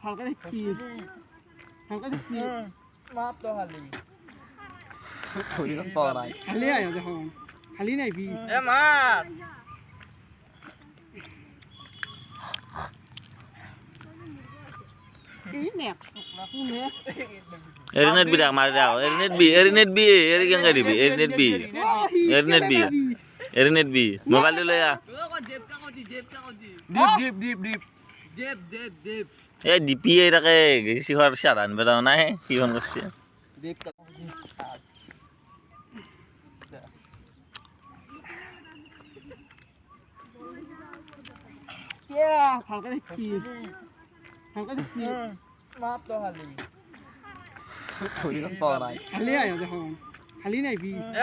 হালকা দেখছি হালকা দেখছি মাপ তো খালি খালি আয় দেখো খালি নাই বি এ মাপ এই ম্যাপ শুনে এরিনেট বি মার দাও এরিনেট বি এরি কেঙ্গা দিবি এরিনেট বি এরিনেট বি মোবাইল লৈ আ ডিপ এ ডিপি এটাকে সিহৰ সাধাৰণ বেৰাও নাই কি ফোন কৰিছে হালকা দেখছি হালকা দেখছি মাপ তো খালি খালি আয় দেখো খালি নাই বি